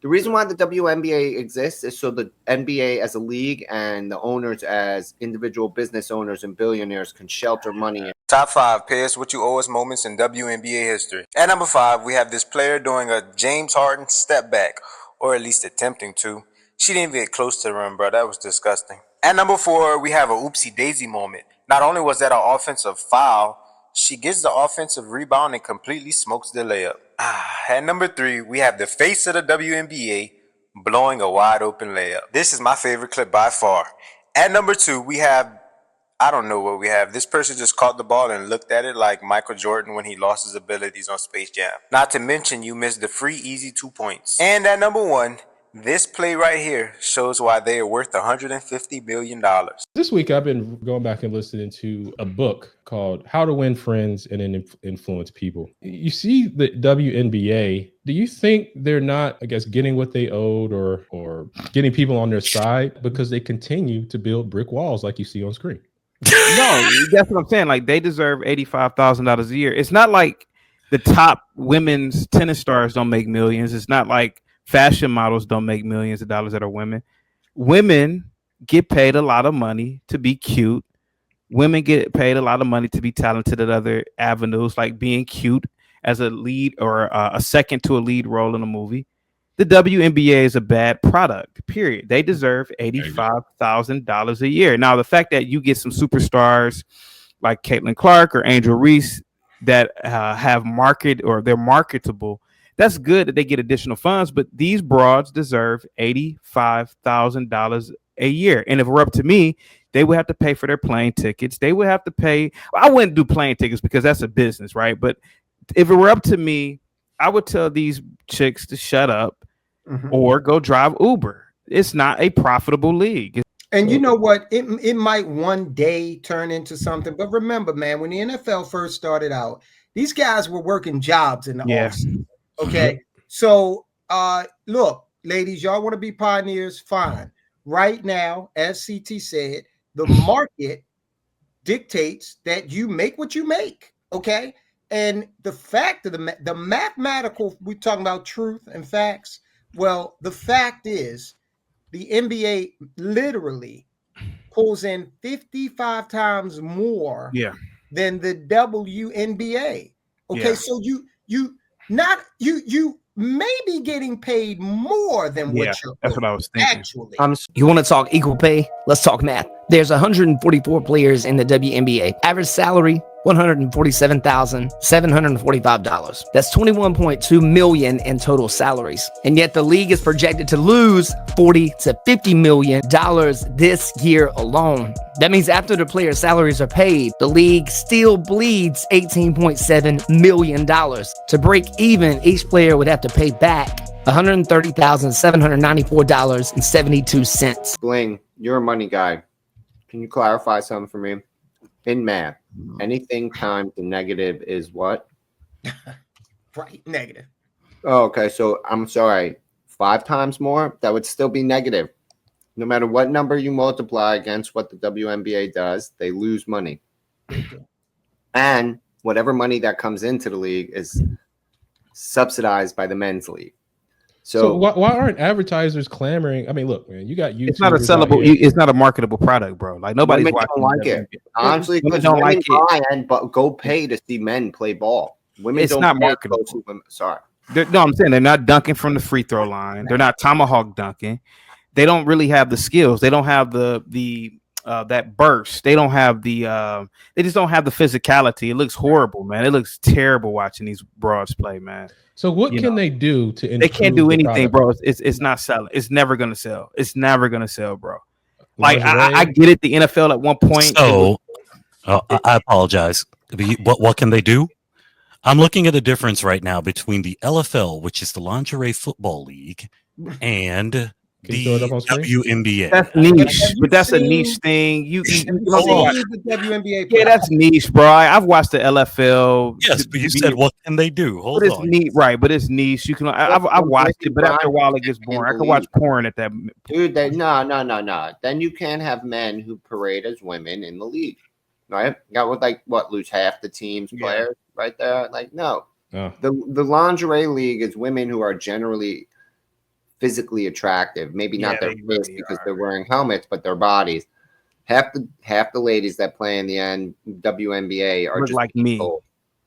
The reason why the WNBA exists is so the NBA as a league and the owners as individual business owners and billionaires can shelter money. Top 5, pay us what you owe us moments in WNBA history. At number 5, we have this player doing a James Harden step back, or at least attempting to. She didn't even get close to the rim, bro. That was disgusting. At number 4, we have a oopsie daisy moment. Not only was that an offensive foul, she gets the offensive rebound and completely smokes the layup. At number 3, we have the face of the WNBA blowing a wide open layup. This is my favorite clip by far. At number 2, we have, I don't know what we have. This person just caught the ball and looked at it like Michael Jordan when he lost his abilities on Space Jam. Not to mention you missed the free easy 2 points. And at number 1, this play right here shows why they are worth $150 million. This week, I've been going back and listening to a book called How to Win Friends and Influence People. You see the WNBA, do you think they're not, I guess, getting what they owed or getting people on their side because they continue to build brick walls like you see on screen? No, that's what I'm saying. Like, they deserve $85,000 a year. It's not like the top women's tennis stars don't make millions. It's not like fashion models don't make millions of dollars that are women. Women get paid a lot of money to be cute. Women get paid a lot of money to be talented at other avenues, like being cute as a lead or a second to a lead role in a movie. The WNBA is a bad product, period. They deserve $85,000 a year. Now, the fact that you get some superstars like Caitlin Clark or Angel Reese that have market or they're marketable, that's good that they get additional funds, but these broads deserve $85,000 a year. And if it were up to me, they would have to pay for their plane tickets. They would have to pay. I wouldn't do plane tickets because that's a business, right? But if it were up to me, I would tell these chicks to shut up or go drive Uber. It's not a profitable league. And you know what? It might one day turn into something. But remember, man, when the NFL first started out, these guys were working jobs in the offseason. Okay. So look, ladies, y'all want to be pioneers? Fine. Right now, as CT said, the market dictates that you make what you make. Okay. And the fact of the mathematical, we're talking about truth and facts. Well, the fact is the NBA literally pulls in 55 times more than the WNBA. Okay. So you may be getting paid more than what you're that's what I was thinking. Actually. You want to talk equal pay? Let's talk math. There's 144 players in the WNBA. Average salary, $147,745. That's $21.2 million in total salaries. And yet the league is projected to lose $40 to $50 million this year alone. That means after the players' salaries are paid, the league still bleeds $18.7 million. To break even, each player would have to pay back $130,794.72. Bling, you're a money guy. Can you clarify something for me? In math, anything times the negative is what? Right, negative. Oh, okay, so I'm sorry, 5 times more? That would still be negative. No matter what number you multiply against what the WNBA does, they lose money. And whatever money that comes into the league is subsidized by the men's league. So why aren't advertisers clamoring? I mean, look, man, you got YouTube. It's not a sellable. It's not a marketable product, bro. Like nobody's women watching. Don't like it. Honestly, because don't women like it. But go pay to see men play ball. Women it's don't not pay marketable. To women. Sorry. No, I'm saying they're not dunking from the free throw line. They're not tomahawk dunking. They don't really have the skills. They don't have the that burst. They don't have the. They just don't have the physicality. It looks horrible, man. It looks terrible watching these broads play, man. So what can they do to improve? They can't do anything, product? bro. It's not selling. It's never gonna sell. It's never gonna sell, bro. Like I get it. The NFL at one point. So I apologize. What can they do? I'm looking at a difference right now between the LFL, which is the Lingerie Football League, and the WNBA. That's niche, but that's a niche thing. You the WNBA. Yeah, that's niche, bro. I've watched the LFL. Yes, but you said what can they do? Hold on. It's neat, right? But it's niche. You can. I've watched it, but after a while it gets boring. I can watch porn at that. Dude, no. Then you can't have men who parade as women in the league, right? Got with lose half the team's players right there. Like no, the lingerie league is women who are generally physically attractive. Maybe not Yeah, their they face really because are. they're wearing helmets, but their bodies. Half the ladies that play in the WNBA are Look just like me. old.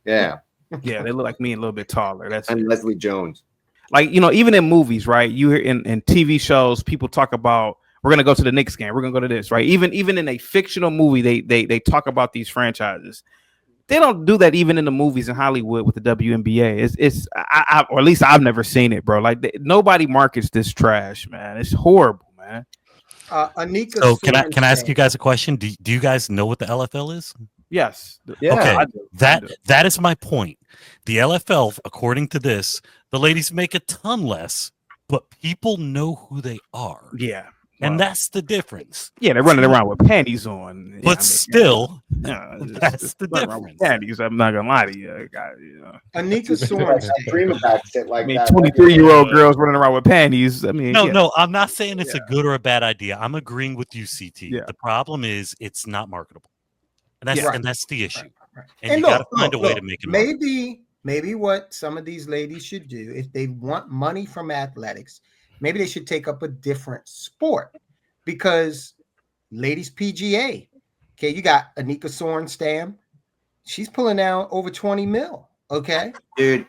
Yeah, Yeah, they look like me and a little bit taller. That's and it. Leslie Jones. Like, you know, even in movies, right? You hear in TV shows, people talk about we're gonna go to the Knicks game, we're gonna go to this, right? Even in a fictional movie, they talk about these franchises. They don't do that even in the movies in Hollywood with the WNBA. Or at least I've never seen it, bro. Like nobody markets this trash, man. It's horrible, man. Anika So can I ask Sorenstam. you guys a question? Do you guys know what the LFL is? Yes. Yeah, Okay, I do. that is my point. The LFL, according to this, the ladies make a ton less, but people know who they are. Yeah. And Well, that's the difference. yeah, they're running around with panties on. But still, that's the running around with difference. panties. I'm not gonna lie to you, guys. You know. Anika Sorenstam. I dream about shit I like mean, that. 23-year-old girls running around with panties. I mean, No, yeah. no, I'm not saying it's a good or a bad idea. I'm agreeing with you, CT. Yeah. The problem is it's not marketable. And that's Yeah. and that's the issue. Right. And you gotta find a way look, to make it marketable. maybe what some of these ladies should do, if they want money from athletics, maybe they should take up a different sport. Because ladies PGA, okay, you got Anika Sorenstam, she's pulling out over 20 mil. Okay, Dude,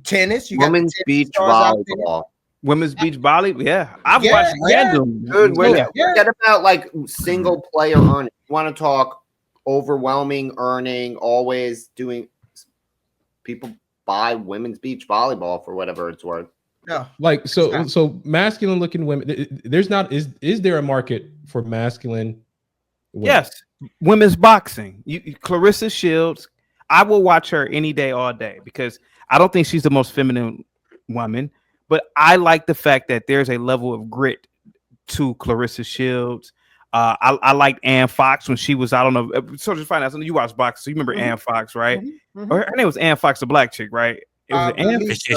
tennis, you got women's the tennis beach stars out there. volleyball. Women's beach volley. Yeah, I've Yeah, watched yeah. random. Dude, Yeah. forget about like single player earning. You want to talk overwhelming earning, always doing. People buy women's beach volleyball for whatever it's worth. No, Like so masculine looking women. There's not is there a market for masculine women? Yes, women's boxing. Clarissa Shields. I will watch her any day, all day, because I don't think she's the most feminine woman, but I like the fact that there's a level of grit to Clarissa Shields. I liked Ann Fox when she was, I don't know, so just find out something. You watch boxing, so you remember Ann Fox, right? Her name was Ann Fox, the black chick, right? It was Ann. Is she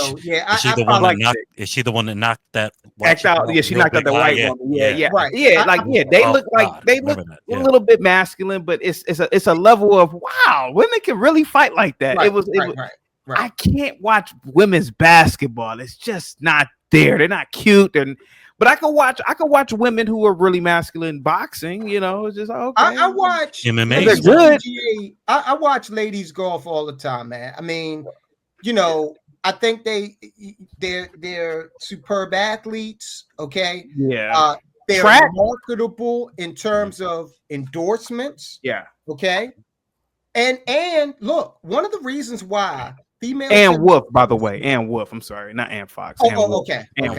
the one that knocked that Act out? Yeah, she knocked out the white woman. Yeah. Right. Yeah, they look like they look a little bit masculine, but it's a level of wow, women can really fight like that. Right, It was right. I can't watch women's basketball. It's just not there. They're not cute, but I could watch women who are really masculine boxing. You know, it's just okay. I watch MMA. They're good. I watch ladies golf all the time, man. I mean, you know, I think they're superb athletes. Okay, Yeah. They're Track. marketable in terms of endorsements. Yeah. Okay, and look, one of the reasons why female Ann Wolf, by the way, Ann Wolf. I'm sorry, not Ann Fox. Ann Wolf. Okay. Ann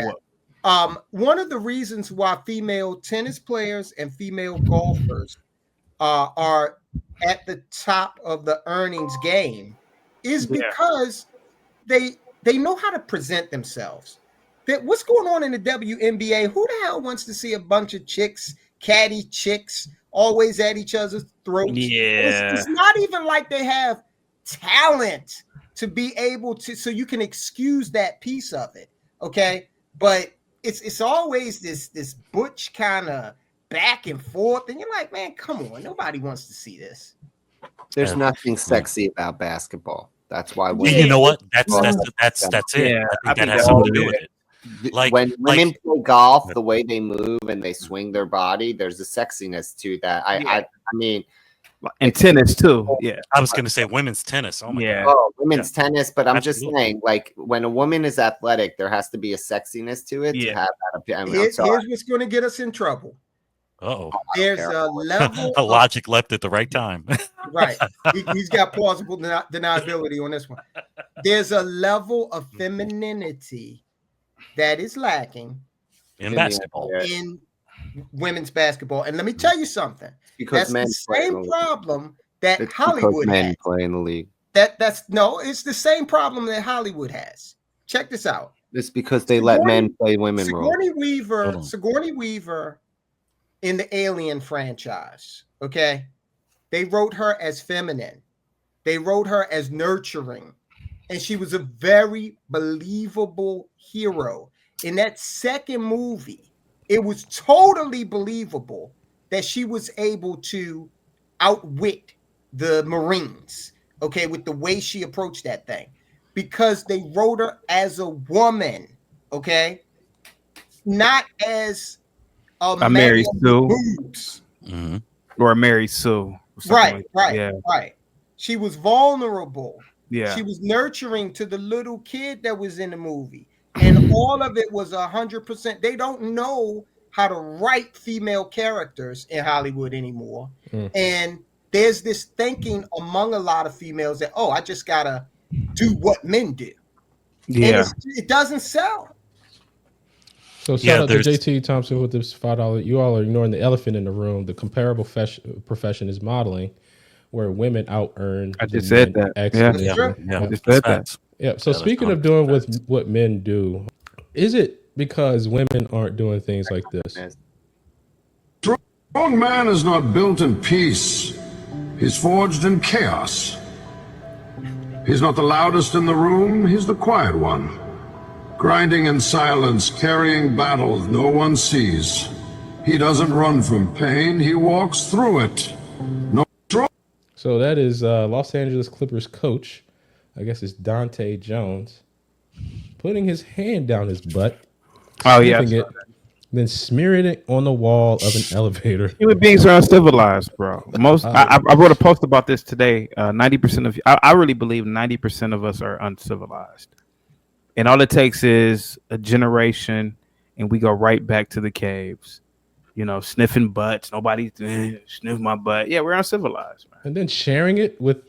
Wolf. One of the reasons why female tennis players and female golfers are at the top of the earnings game is because they know how to present themselves. That what's going on in the WNBA? Who the hell wants to see a bunch of chicks, catty chicks, always at each other's throats? Yeah, it's not even like they have talent to be able to, so you can excuse that piece of it. Okay, but it's always this butch kind of back and forth, and you're like, man, come on, nobody wants to see this. There's nothing sexy about basketball. That's why. You know what? That's it. Yeah, I think that has something to do with it. Like when women play golf, the way they move and they swing their body, there's a sexiness to that. I mean, and tennis too. Yeah, I was going to say women's tennis. Oh my god. Oh, women's tennis, but I'm Absolutely. just saying, like when a woman is athletic, there has to be a sexiness to it to have that. I mean, Here's what's going to get us in trouble. Uh-oh. There's a level a logic left at the right time. Right. He's got plausible deniability on this one. There's a level of femininity that is lacking in basketball, in women's basketball. And let me tell you something. Because that's the same problem that it's Hollywood men has. play in the league. It's the same problem that Hollywood has. Check this out. It's because they let men play women roles. Sigourney Weaver in the Alien franchise, okay? They wrote her as feminine. They wrote her as nurturing. And she was a very believable hero. In that second movie, it was totally believable that she was able to outwit the Marines, okay, with the way she approached that thing. Because they wrote her as a woman, okay? not as a Mary Sue boobs. or a Mary Sue. Right, Yeah. right. She was vulnerable. Yeah. She was nurturing to the little kid that was in the movie. And all of it was 100%. They don't know how to write female characters in Hollywood anymore. And there's this thinking among a lot of females that, oh, I just gotta do what men do. Yeah. And it doesn't sell. So shout out to JT Thompson with this $5. You all are ignoring the elephant in the room. The comparable profession is modeling, where women out earn. I just said that. Yeah. I just said that. Yeah. So speaking of doing with what men do, is it because women aren't doing things like this? Strong man is not built in peace. He's forged in chaos. He's not the loudest in the room, he's the quiet one. Grinding in silence, carrying battles no one sees. He doesn't run from pain, he walks through it. So that is Los Angeles Clippers coach, I guess it's Dante Jones, putting his hand down his butt. Oh, yeah. Then smearing it on the wall of an elevator. Human beings are uncivilized, bro. I wrote a post about this today. 90% of I really believe 90% of us are uncivilized, and all it takes is a generation, and we go right back to the caves. You know, sniffing butts. Nobody sniff my butt. Yeah, we're uncivilized, man. And then sharing it with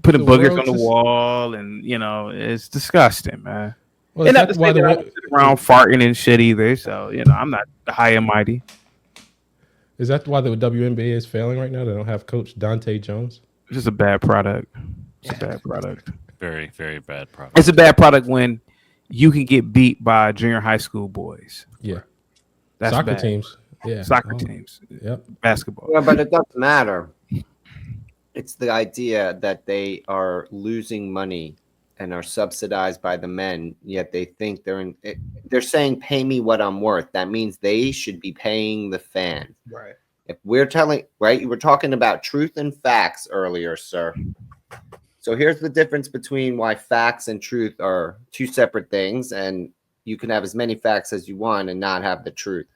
putting boogers on the wall, and you know, it's disgusting, man. Well, and not to say that I don't sit around farting and shit either. So, you know, I'm not high and mighty. Is that why the WNBA is failing right now? They don't have Coach Dante Jones? It's just a bad product. It's a bad product. Very, very bad product. It's a bad product when you can get beat by junior high school boys. Yeah. That's soccer bad. Teams. Yeah. Soccer teams. Yep. Basketball. Yeah, but it doesn't matter. It's the idea that they are losing money and are subsidized by the men, yet they think they're saying, pay me what I'm worth. That means they should be paying the fan. Right. If we're telling, right, you were talking about truth and facts earlier, sir. So here's the difference between why facts and truth are two separate things, and you can have as many facts as you want and not have the truth.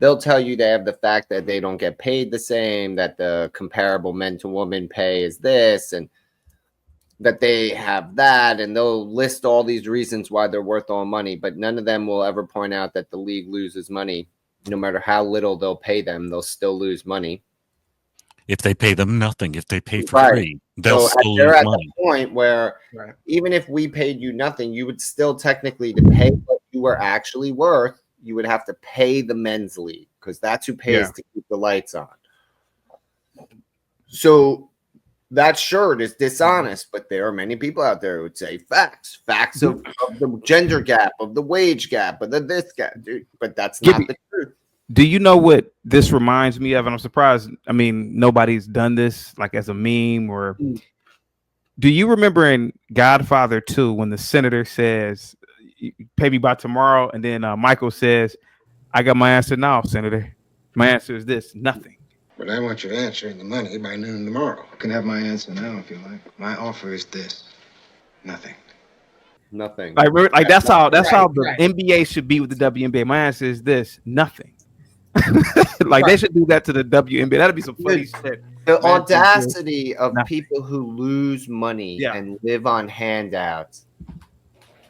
They'll tell you they have the fact that they don't get paid the same, that the comparable men to women pay is this, and that they have that, and they'll list all these reasons why they're worth all money, but none of them will ever point out that the league loses money. No matter how little they'll pay them, they'll still lose money. If they pay them nothing, if they pay for free, they'll still lose at money. The point where even if we paid you nothing, you would still technically, to pay what you were actually worth, you would have to pay the men's league, because that's who pays to keep the lights on. So that shirt is dishonest, but there are many people out there who would say facts of the gender gap, of the wage gap, of the this gap, dude. But that's not the truth. Do you know what this reminds me of? And I'm surprised. I mean, nobody's done this like as a meme or. Do you remember in Godfather 2 when the senator says, "Pay me by tomorrow," and then Michael says, "I got my answer now, Senator. My answer is this: nothing." But I want your answer and the money by noon tomorrow. You can have my answer now if you like. My offer is this: nothing. Nothing. Like that's how the NBA should be with the WNBA. My answer is this: nothing. Like they should do that to the WNBA. That'd be some funny shit. The audacity of people who lose money and live on handouts,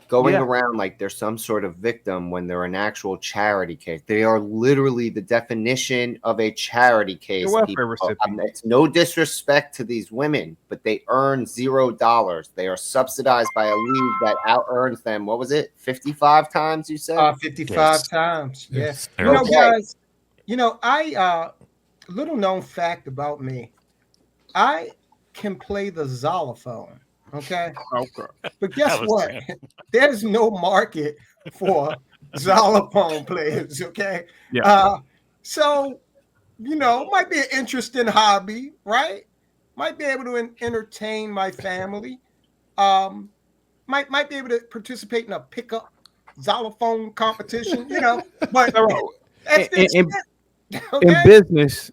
going around like they're some sort of victim when they're an actual charity case. They are literally the definition of a charity case. It's no disrespect to these women, but they earn $0. They are subsidized by a league that out earns them. What was it? 55 times, you said? 55 times. Yes. You know, guys, I little known fact about me. I can play the xylophone. Okay. But guess what? There's no market for xylophone players. Okay. So, might be an interesting hobby, right? Might be able to entertain my family. Might be able to participate in a pickup xylophone competition, but that's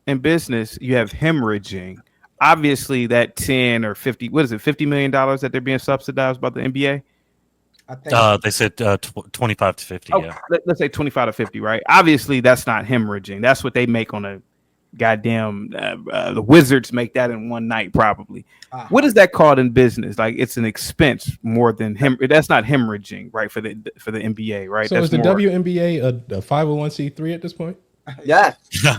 in business, you have hemorrhaging. Obviously, that $10 or $50, $50 million that they're being subsidized by the NBA? I think They said 25 to 50. Oh, Yeah. let's say 25 to 50, right? Obviously, that's not hemorrhaging. That's what they make on a goddamn. The Wizards make that in one night, probably. What is that called in business? Like it's an expense more than him. That's not hemorrhaging, right? For the NBA, right? So that's is the more, WNBA a 501c3 at this point? Yes.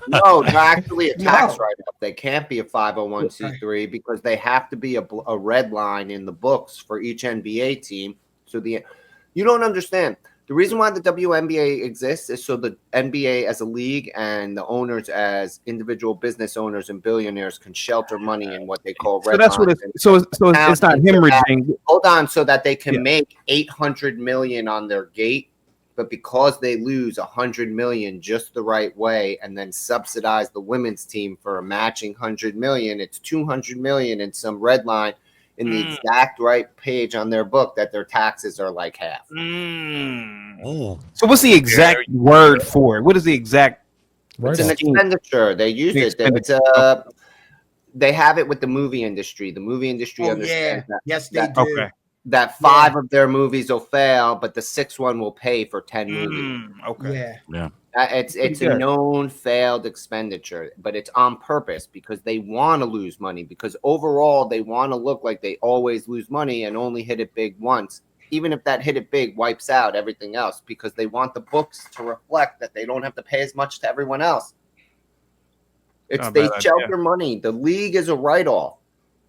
No, they're actually a tax No. write-off. They can't be a 501c3 because they have to be a red line in the books for each NBA team. So you don't understand. The reason why the WNBA exists is so the NBA as a league and the owners as individual business owners and billionaires can shelter money in what they call red so that's what lines. it's so it's not hemorrhaging. Hold on, so that they can Yeah. make 800 million on their gate, but because they lose 100 million just the right way and then subsidize the women's team for a matching 100 million, it's 200 million in some red line in the exact right page on their book that their taxes are like half. Oh. So what's the exact word for it? What is the exact? It's an expenditure. They use it. It's they have it with the movie industry. The movie industry understands that. Yes, they do. Okay. That 5 of their movies will fail, but the 6th one will pay for 10 movies. Okay. Yeah. It's a known failed expenditure, but it's on purpose because they want to lose money, because overall they want to look like they always lose money and only hit it big once, even if that hit it big wipes out everything else, because they want the books to reflect that they don't have to pay as much to everyone else. They shelter money. The league is a write-off.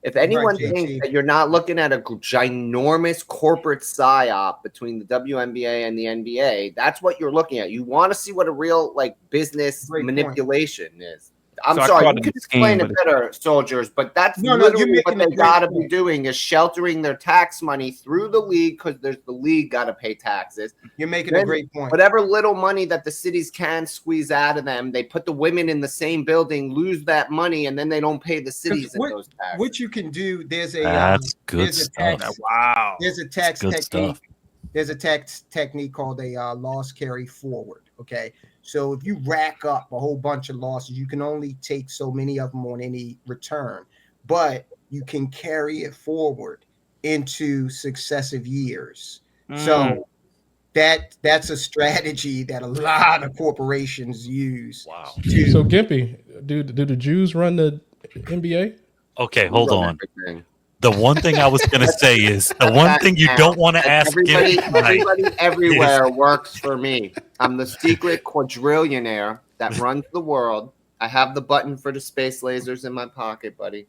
If anyone thinks that you're not looking at a ginormous corporate psyop between the WNBA and the NBA, that's what you're looking at. You want to see what a real business manipulation is. I'm sorry, you can explain it better, soldiers, but that's literally what they got to be doing is sheltering their tax money through the league, because there's the league got to pay taxes. You're making a great point. Whatever little money that the cities can squeeze out of them, they put the women in the same building, lose that money, and then they don't pay the cities in those taxes. What you can do, there's a That's good there's stuff. There's a tax technique. Stuff. There's a tax technique called a loss carry forward. Okay. So if you rack up a whole bunch of losses, you can only take so many of them on any return, but you can carry it forward into successive years. So that's a strategy that a lot of corporations use. Wow. So Gimpy, do the Jews run the NBA? Okay, hold on. The one thing I was going to say is the one thing you don't want to ask everybody everywhere works for me. I'm the secret quadrillionaire that runs the world. I have the button for the space lasers in my pocket, buddy.